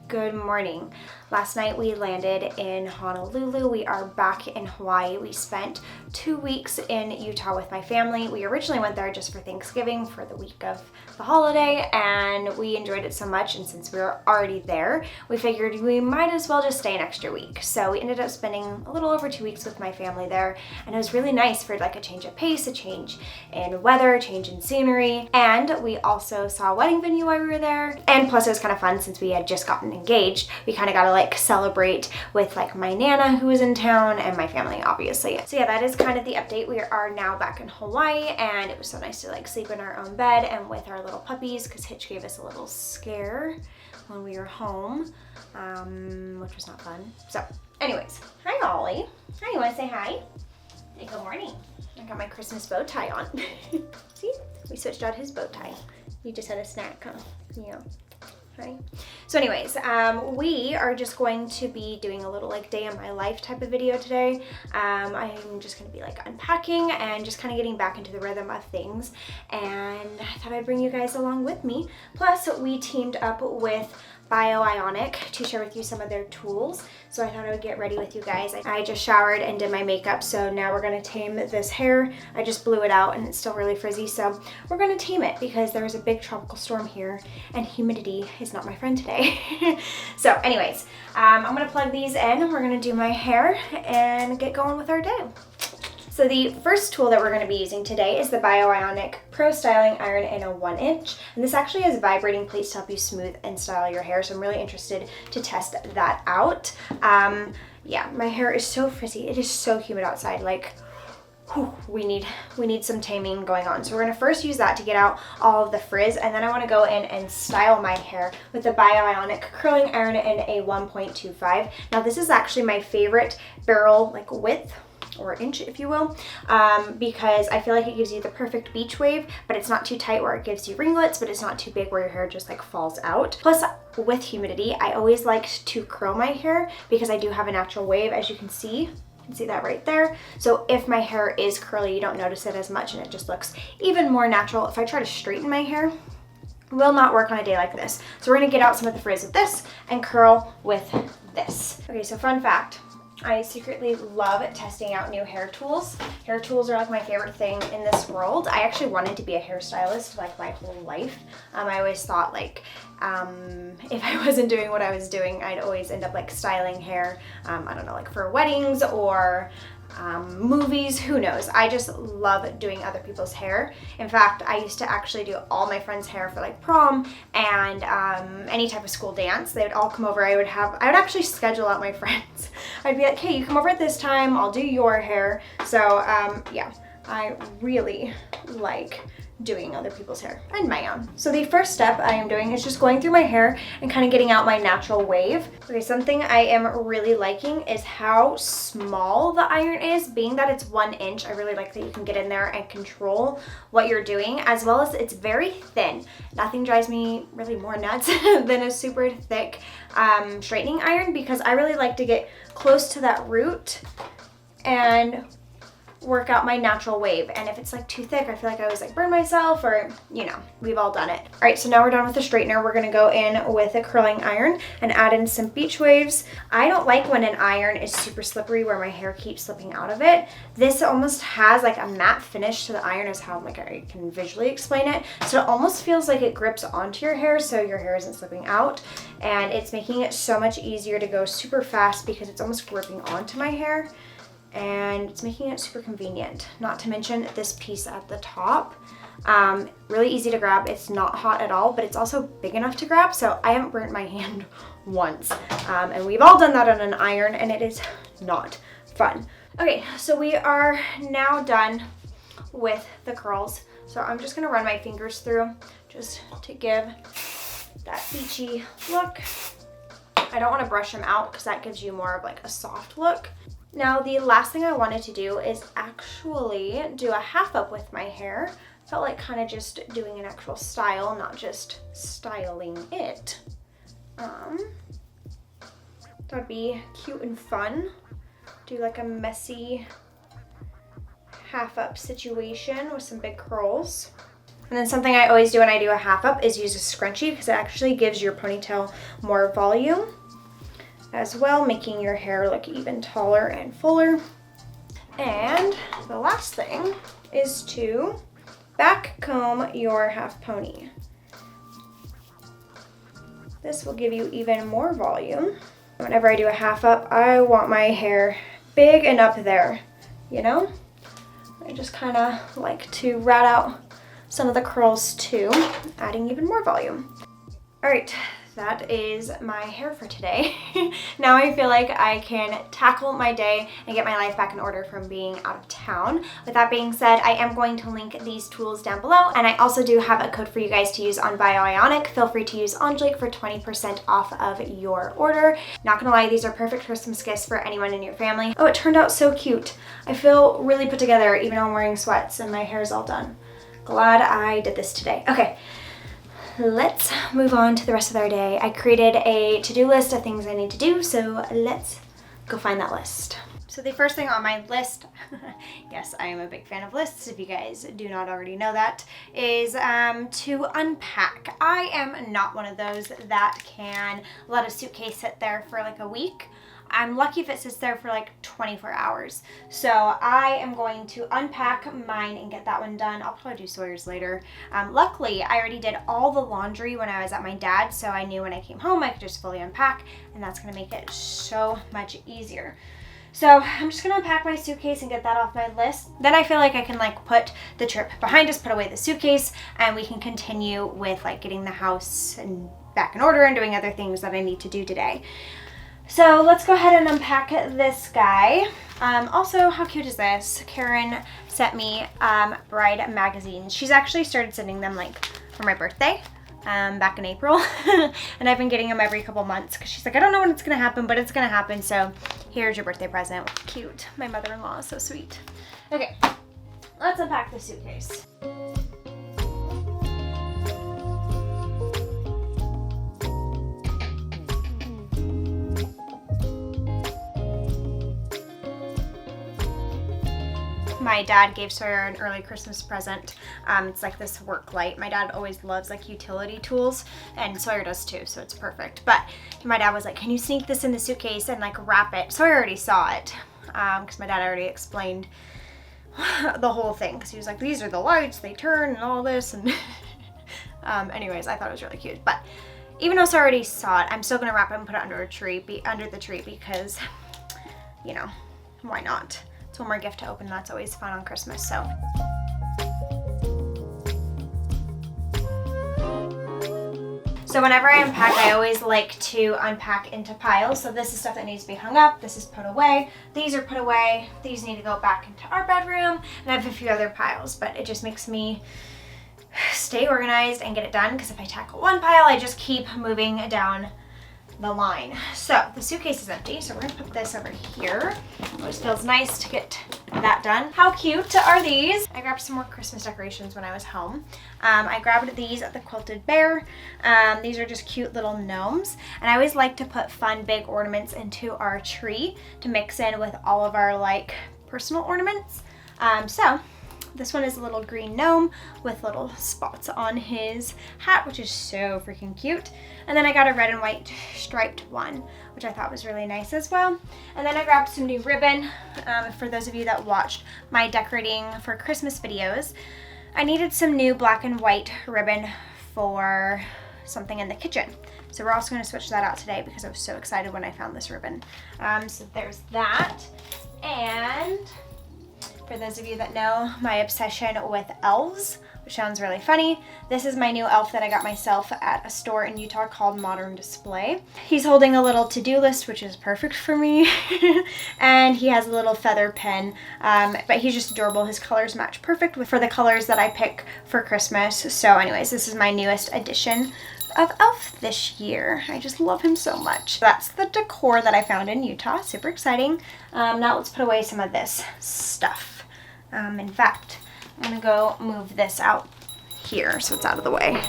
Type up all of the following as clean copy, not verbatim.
Good morning. Last night we landed in Honolulu. We are back in Hawaii. We spent 2 weeks in Utah with my family. We originally went there just for Thanksgiving for the week of the holiday, and we enjoyed it so much, and since we were already there, we figured we might as well just stay an extra week. So we ended up spending a little over 2 weeks with my family there, and it was really nice for like a change of pace, a change in weather, a change in scenery, and we also saw a wedding venue while we were there, and plus it was kind of fun since we had just gotten engaged. We kind of got to like celebrate with like my Nana who was in town and my family obviously. So yeah, that is kind of the update. We are now back in Hawaii, and it was so nice to like sleep in our own bed and with our little puppies because Hitch gave us a little scare when we were home, which was not fun. So anyways, hi Ollie. Hi, you want to say hi? Hey, good morning. I got my Christmas bow tie on. See? We switched out his bow tie. You just had a snack, huh? Yeah. Hi. So anyways, we are just going to be doing a little like day in my life type of video today. I'm just going to be like unpacking and just kind of getting back into the rhythm of things, and I thought I'd bring you guys along with me. Plus we teamed up with Ionic to share with you some of their tools, so I thought I would get ready with you guys. I just showered and did my makeup, so now we're going to tame this hair. I just blew it out and it's still really frizzy, so we're going to tame it because there's a big tropical storm here and humidity is not my friend today. So anyways, I'm going to plug these in, we're going to do my hair and get going with our day. So the first tool that we're going to be using today is the Ionic Pro Styling Iron in a 1-inch. And this actually has vibrating plates to help you smooth and style your hair. So I'm really interested to test that out. Yeah, my hair is so frizzy. It is so humid outside. Like, whew, we need some taming going on. So we're going to first use that to get out all of the frizz. And then I want to go in and style my hair with the Ionic Curling Iron in a 1.25. Now this is actually my favorite barrel like width, or inch if you will, because I feel like it gives you the perfect beach wave, but it's not too tight where it gives you ringlets, but it's not too big where your hair just like falls out. Plus with humidity, I always like to curl my hair because I do have a natural wave, as you can see. You can see that right there. So if my hair is curly, you don't notice it as much and it just looks even more natural. If I try to straighten my hair, it will not work on a day like this. So we're gonna get out some of the frizz with this and curl with this. Okay, so fun fact. I secretly love testing out new hair tools. Hair tools are like my favorite thing in this world. I actually wanted to be a hairstylist like my whole life. I always thought like if I wasn't doing what I was doing, I'd always end up like styling hair, I don't know, like for weddings or movies, who knows. I just love doing other people's hair. In fact, I used to actually do all my friends' hair for like prom and any type of school dance. They would all come over. I would actually schedule out my friends. I'd be like, hey, you come over at this time, I'll do your hair. So yeah, I really like doing other people's hair and my own. So the first step I am doing is just going through my hair and kind of getting out my natural wave. Okay, something I am really liking is how small the iron is, being that it's 1 inch. I really like that you can get in there and control what you're doing, as well as it's very thin. Nothing drives me really more nuts than a super thick straightening iron, because I really like to get close to that root and work out my natural wave. And if it's like too thick, I feel like I always like burn myself, or you know, we've all done it. All right, so now we're done with the straightener. We're gonna go in with a curling iron and add in some beach waves. I don't like when an iron is super slippery where my hair keeps slipping out of it. This almost has like a matte finish to the iron, is how like I can visually explain it. So it almost feels like it grips onto your hair so your hair isn't slipping out, and it's making it so much easier to go super fast because it's almost gripping onto my hair. And it's making it super convenient. Not to mention this piece at the top, really easy to grab. It's not hot at all, but it's also big enough to grab, so I haven't burnt my hand once. And we've all done that on an iron, and it is not fun. Okay, so we are now done with the curls. So I'm just gonna run my fingers through just to give that beachy look. I don't wanna brush them out because that gives you more of like a soft look. Now the last thing I wanted to do is actually do a half up with my hair. Felt like kind of just doing an actual style, not just styling it. That'd be cute and fun. Do like a messy half up situation with some big curls. And then something I always do when I do a half up is use a scrunchie because it actually gives your ponytail more volume as well, making your hair look even taller and fuller. And the last thing is to back comb your half pony. This will give you even more volume. Whenever I do a half up, I want my hair big and up there, you know? I just kind of like to rat out some of the curls too, adding even more volume. All right, that is my hair for today. Now I feel like I can tackle my day and get my life back in order from being out of town. With that being said, I am going to link these tools down below, and I also do have a code for you guys to use on Ionic. Feel free to use Angelique for 20% off of your order. Not gonna lie, these are perfect Christmas gifts for anyone in your family. Oh, it turned out so cute. I feel really put together even though I'm wearing sweats and my hair's all done. Glad I did this today. Okay. Let's move on to the rest of our day. I created a to-do list of things I need to do, so let's go find that list. So the first thing on my list, yes, I am a big fan of lists, if you guys do not already know that, is to unpack. I am not one of those that can let a suitcase sit there for like a week. I'm lucky if it sits there for like 24 hours. So I am going to unpack mine and get that one done. I'll probably do Sawyer's later. Luckily, I already did all the laundry when I was at my dad's, so I knew when I came home I could just fully unpack, and that's gonna make it so much easier. So I'm just gonna unpack my suitcase and get that off my list. Then I feel like I can like put the trip behind us, put away the suitcase, and we can continue with like getting the house and back in order and doing other things that I need to do today. So let's go ahead and unpack this guy. Also, how cute is this? Karen sent me bride magazines. She's actually started sending them like for my birthday back in April. And I've been getting them every couple months because she's like, I don't know when it's going to happen, but it's going to happen. So here's your birthday present. Cute. My mother-in-law is so sweet. Okay, let's unpack the suitcase. My dad gave Sawyer an early Christmas present. It's like this work light. My dad always loves like utility tools, and Sawyer does too, so it's perfect. But my dad was like, can you sneak this in the suitcase and like wrap it? Sawyer already saw it because my dad already explained the whole thing, because he was like, these are the lights, they turn and all this. And anyways, I thought it was really cute. But even though Sawyer already saw it, I'm still going to wrap it and put it under the tree because, you know, why not? It's one more gift to open. That's always fun on Christmas. So whenever I unpack, I always like to unpack into piles. So this is stuff that needs to be hung up. This is put away. These are put away. These need to go back into our bedroom. And I have a few other piles, but it just makes me stay organized and get it done, because if I tackle one pile, I just keep moving down the line. So the suitcase is empty, so we're gonna put this over here. It always feels nice to get that done. How cute are these? I grabbed some more Christmas decorations when I was home. I grabbed these at the Quilted Bear. These are just cute little gnomes, and I always like to put fun big ornaments into our tree to mix in with all of our like personal ornaments. So this one is a little green gnome with little spots on his hat, which is so freaking cute. And then I got a red and white striped one, which I thought was really nice as well. And then I grabbed some new ribbon. For those of you that watched my decorating for Christmas videos, I needed some new black and white ribbon for something in the kitchen. So we're also going to switch that out today because I was so excited when I found this ribbon. So there's that. And for those of you that know my obsession with elves, which sounds really funny, this is my new elf that I got myself at a store in Utah called Modern Display. He's holding a little to-do list, which is perfect for me. And he has a little feather pen, but he's just adorable. His colors match perfect for the colors that I pick for Christmas. So anyways, this is my newest addition of elf this year. I just love him so much. That's the decor that I found in Utah. Super exciting. Now let's put away some of this stuff. In fact, I'm gonna go move this out here so it's out of the way.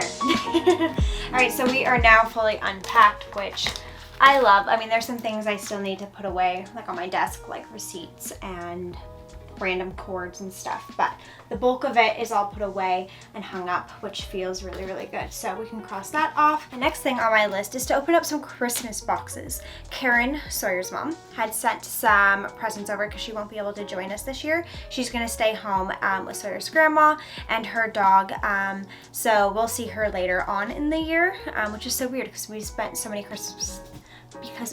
there. All right, so we are now fully unpacked, which I love. I mean, there's some things I still need to put away, like on my desk, like receipts and random cords and stuff, but the bulk of it is all put away and hung up, which feels really, really good. So we can cross that off. The next thing on my list is to open up some Christmas boxes. Karen, Sawyer's mom, had sent some presents over because she won't be able to join us this year. She's gonna stay home with Sawyer's grandma and her dog. So we'll see her later on in the year, which is so weird because we spent so many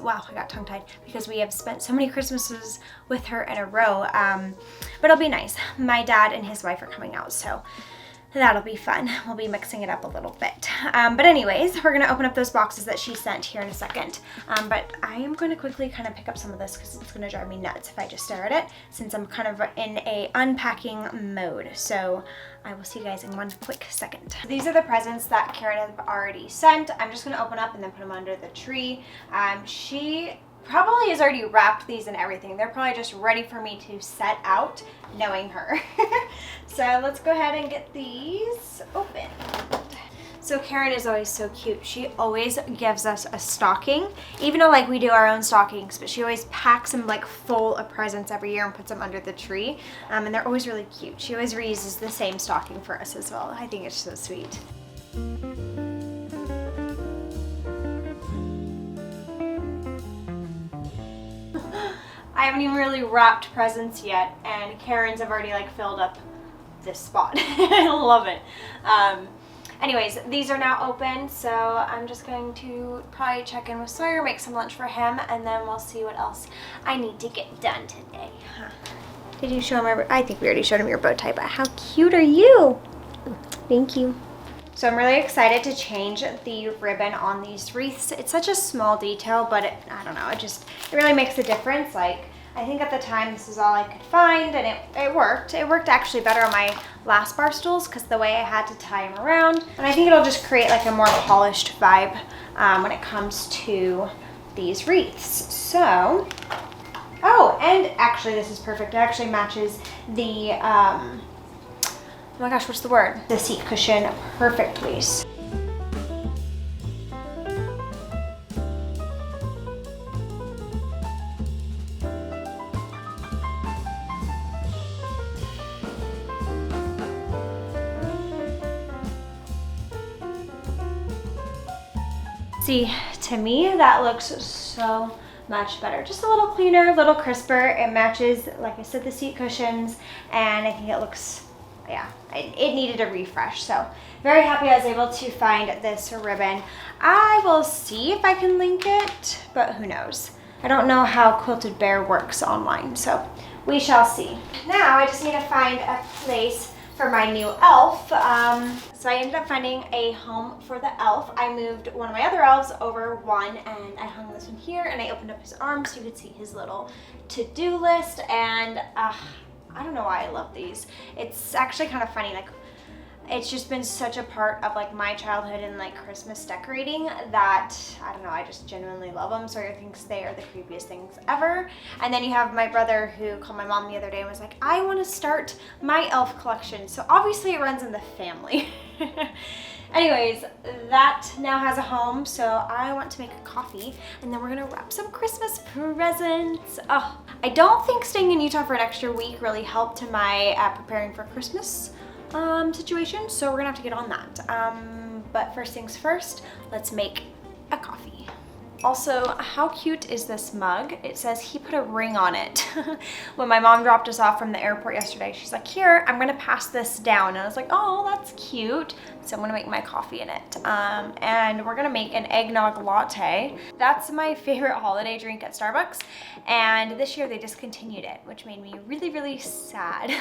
wow, I got tongue-tied, because we have spent so many Christmases with her in a row, but it'll be nice. My dad and his wife are coming out, so that'll be fun. We'll be mixing it up a little bit. But anyways, we're gonna open up those boxes that she sent here in a second. But I am gonna quickly kind of pick up some of this because it's gonna drive me nuts if I just stare at it, since I'm kind of in a unpacking mode. So I will see you guys in one quick second. These are the presents that Karen has already sent. I'm just gonna open up and then put them under the tree. She probably has already wrapped these and everything. They're probably just ready for me to set out, knowing her. So let's go ahead and get these open. So Karen is always so cute. She always gives us a stocking, even though like we do our own stockings, but she always packs them like full of presents every year and puts them under the tree. And they're always really cute. She always reuses the same stocking for us as well. I think it's so sweet. I haven't even really wrapped presents yet, and Karen's have already like filled up this spot. I love it. Anyways, these are now open, so I'm just going to probably check in with Sawyer, make some lunch for him, and then we'll see what else I need to get done today. Did you show him I think we already showed him your bow tie, but how cute are you? Thank you. So I'm really excited to change the ribbon on these wreaths. It's such a small detail, but I don't know, it really makes a difference. Like, I think at the time this is all I could find, and it worked. It worked actually better on my last bar stools because the way I had to tie them around. And I think it'll just create like a more polished vibe when it comes to these wreaths. So, oh, and actually this is perfect. It actually matches the, oh my gosh, what's the word? The seat cushion perfectly. See, to me, that looks so much better. Just a little cleaner, a little crisper. It matches, like I said, the seat cushions, and I think it looks, yeah, it needed a refresh. So very happy I was able to find this ribbon. I will see if I can link it, but who knows. I don't know how Quilted Bear works online, so we shall see. Now I just need to find a place for my new elf. So I ended up finding a home for the elf. I moved one of my other elves over one, and I hung this one here, and I opened up his arms so you could see his little to-do list. And I don't know why I love these. It's actually kind of funny, like it's just been such a part of like my childhood and like Christmas decorating that, I don't know, I just genuinely love them. Sawyer thinks they are the creepiest things ever. And then you have my brother who called my mom the other day and was like, I want to start my elf collection. So obviously it runs in the family. Anyways, that now has a home, so I want to make a coffee, and then we're gonna wrap some Christmas presents. Oh, I don't think staying in Utah for an extra week really helped to my preparing for Christmas situation, so we're gonna have to get on that. But first things first, let's make a coffee. Also, how cute is this mug? It says he put a ring on it. When my mom dropped us off from the airport yesterday, she's like, here, I'm gonna pass this down. And I was like, oh, that's cute. So I'm gonna make my coffee in it. And we're gonna make an eggnog latte. That's my favorite holiday drink at Starbucks. And this year they discontinued it, which made me really, really sad.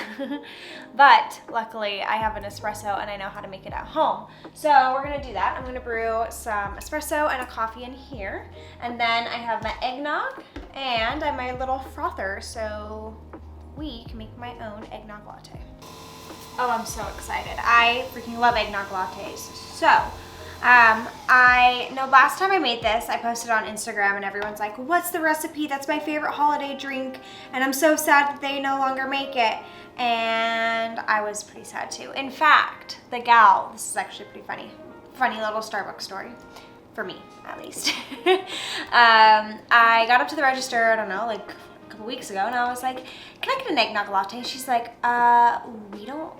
But luckily I have an espresso and I know how to make it at home. So we're gonna do that. I'm gonna brew some espresso and a coffee in here. And then I have my eggnog and I have my little frother so we can make my own eggnog latte. Oh, I'm so excited. I freaking love eggnog lattes. So, I know last time I made this, I posted on Instagram and everyone's like, what's the recipe? That's my favorite holiday drink. And I'm so sad that they no longer make it. And I was pretty sad too. In fact, the gal, this is actually pretty funny. funny little Starbucks story. For me, at least. I got up to the register, I don't know, like a couple weeks ago, and I was like, can I get an eggnog latte? She's like, we don't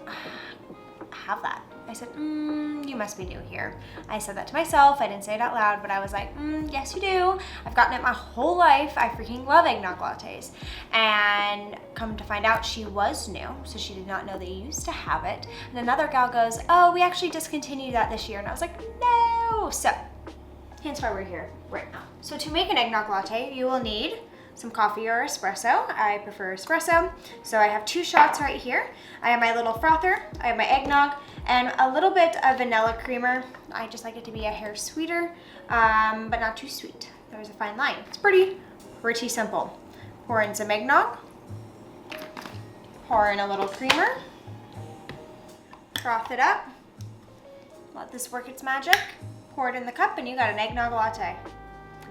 have that. I said, you must be new here. I said that to myself. I didn't say it out loud, but I was like, yes, you do. I've gotten it my whole life. I freaking love eggnog lattes. And come to find out, she was new, so she did not know they used to have it. And another gal goes, oh, we actually discontinued that this year. And I was like, no. So, hence why we're here right now. So to make an eggnog latte, you will need some coffee or espresso. I prefer espresso. So I have 2 shots right here. I have my little frother, I have my eggnog, and a little bit of vanilla creamer. I just like it to be a hair sweeter, but not too sweet. There's a fine line. It's pretty simple. Pour in some eggnog, pour in a little creamer, froth it up, let this work its magic, pour it in the cup, and you got an eggnog latte.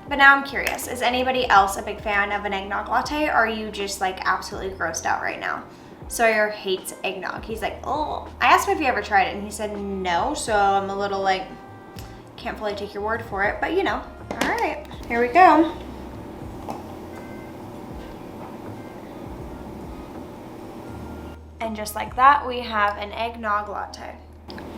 But now I'm curious, is anybody else a big fan of an eggnog latte, or are you just like absolutely grossed out right now? Sawyer hates eggnog. He's like, oh. I asked him if he ever tried it, and he said no, so I'm a little like, can't fully take your word for it, but you know. All right, here we go. And just like that, we have an eggnog latte.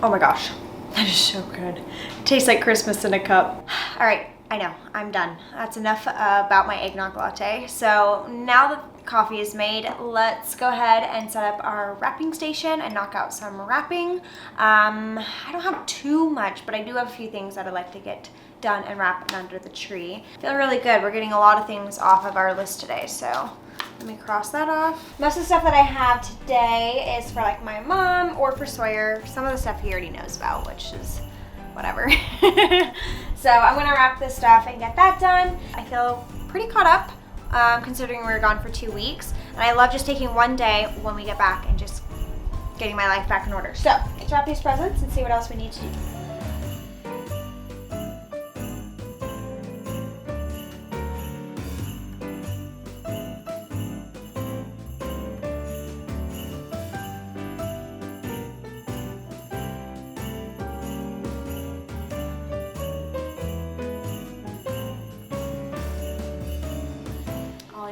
Oh my gosh, that is so good. It tastes like Christmas in a cup. All right. I know, I'm done. That's enough about my eggnog latte. So now the coffee is made, let's go ahead and set up our wrapping station and knock out some wrapping. I don't have too much, but I do have a few things that I'd like to get done and wrap under the tree. Feeling really good. We're getting a lot of things off of our list today, so let me cross that off. Most of the stuff that I have today is for like my mom or for Sawyer. Some of the stuff he already knows about, which is whatever. So I'm gonna wrap this stuff and get that done. I feel pretty caught up, considering we were gone for 2 weeks. And I love just taking one day when we get back and just getting my life back in order. So let's wrap these presents and see what else we need to do.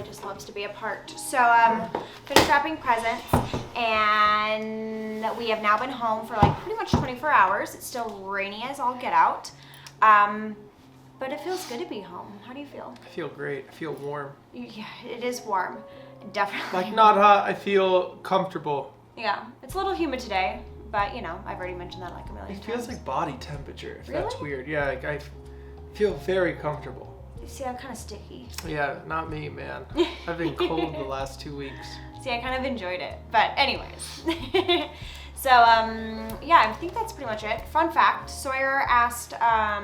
Just loves to be a part. So finished wrapping presents, and we have now been home for like pretty much 24 hours. It's still rainy as all get out, but it feels good to be home. How do you feel? I feel great. I feel warm. Yeah, it is warm, definitely. Like not hot. I feel comfortable. Yeah, it's a little humid today, but you know, I've already mentioned that like a million times. It feels like body temperature, if really? that's weird. Yeah, like I feel very comfortable. See, I'm kind of sticky. Yeah, not me, man. I've been cold the last 2 weeks. See, I kind of enjoyed it. But anyways. So, yeah, I think that's pretty much it. Fun fact, Sawyer asked a...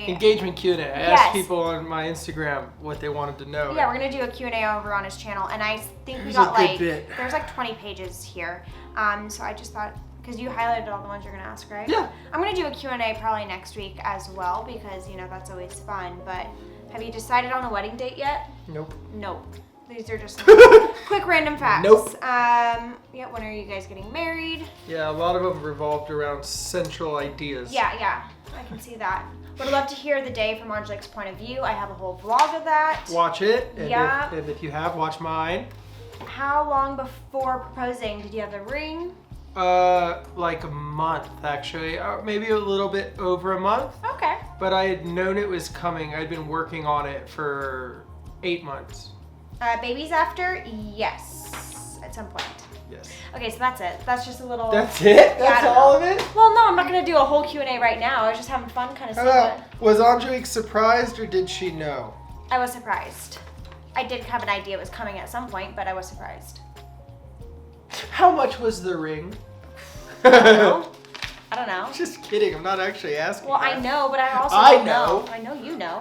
Engagement Q&A. I asked people on my Instagram what they wanted to know. Yeah, we're going to do a Q&A over on his channel. And I think we There's got like... bit. There's like 20 pages here. So I just thought... Because you highlighted all the ones you're going to ask, right? Yeah. I'm going to do a Q&A probably next week as well because, you know, that's always fun. But have you decided on a wedding date yet? Nope. Nope. These are just quick random facts. Nope. Yeah, when are you guys getting married? Yeah, a lot of them revolved around central ideas. Yeah, I can see that. Would love to hear the day from Angelique's point of view. I have a whole vlog of that. Watch it. And yeah. if you have, watch mine. How long before proposing did you have the ring? Like a month actually, maybe a little bit over a month. Okay. But I had known it was coming. I'd been working on it for 8 months. Babies after? Yes, at some point. Yes. Okay, so that's it. That's just a little... That's it? That's all of it? Well, no, I'm not going to do a whole Q&A right now. I was just having fun kind of seeing it. Was Angelique surprised or did she know? I was surprised. I did have an idea it was coming at some point, but I was surprised. How much was the ring? I don't know. Just kidding. I'm not actually asking. Well, that. I know, but I also I don't know. I know you know.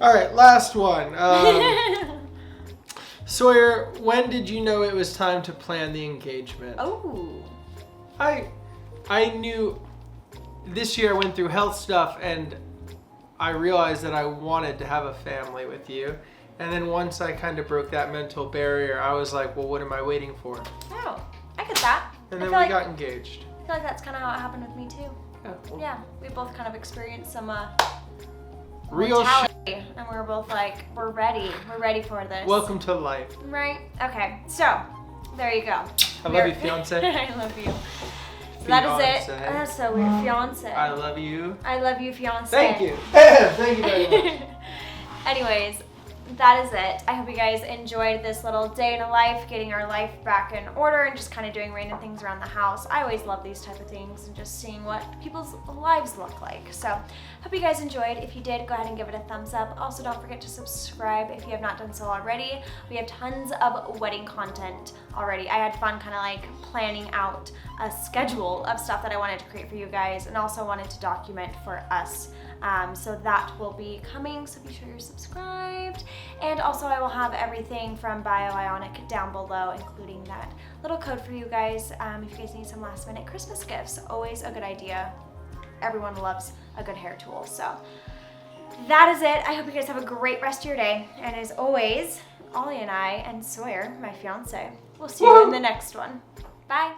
All right, last one. Sawyer, when did you know it was time to plan the engagement? Oh. I knew this year I went through health stuff and I realized that I wanted to have a family with you. And then once I kind of broke that mental barrier, I was like, well, what am I waiting for? Oh, I get that. And then we got engaged. feel like that's kind of how it happened with me too. Yeah. Well, Yeah, we both kind of experienced some real mortality, and we were both like, we're ready for this. Welcome to life. Right? Okay, so there you go. I love you, fiance. I love you. So that is it. Fiance. That's so weird, fiance. I love you. I love you, fiance. Thank you. Thank you very much. Anyways, that is it. I hope you guys enjoyed this little day in a life, getting our life back in order and just kind of doing random things around the house. I always love these type of things and just seeing what people's lives look like. So hope you guys enjoyed. If you did, go ahead and give it a thumbs up. Also, don't forget to subscribe if you have not done so already. We have tons of wedding content already. I had fun kind of like planning out a schedule of stuff that I wanted to create for you guys and also wanted to document for us. So that will be coming, so be sure you're subscribed. And also I will have everything from Ionic down below, including that little code for you guys. If you guys need some last minute Christmas gifts, always a good idea. Everyone loves a good hair tool. So that is it. I hope you guys have a great rest of your day. And as always, Ollie and I, and Sawyer, my fiance, we'll see you in the next one. Bye.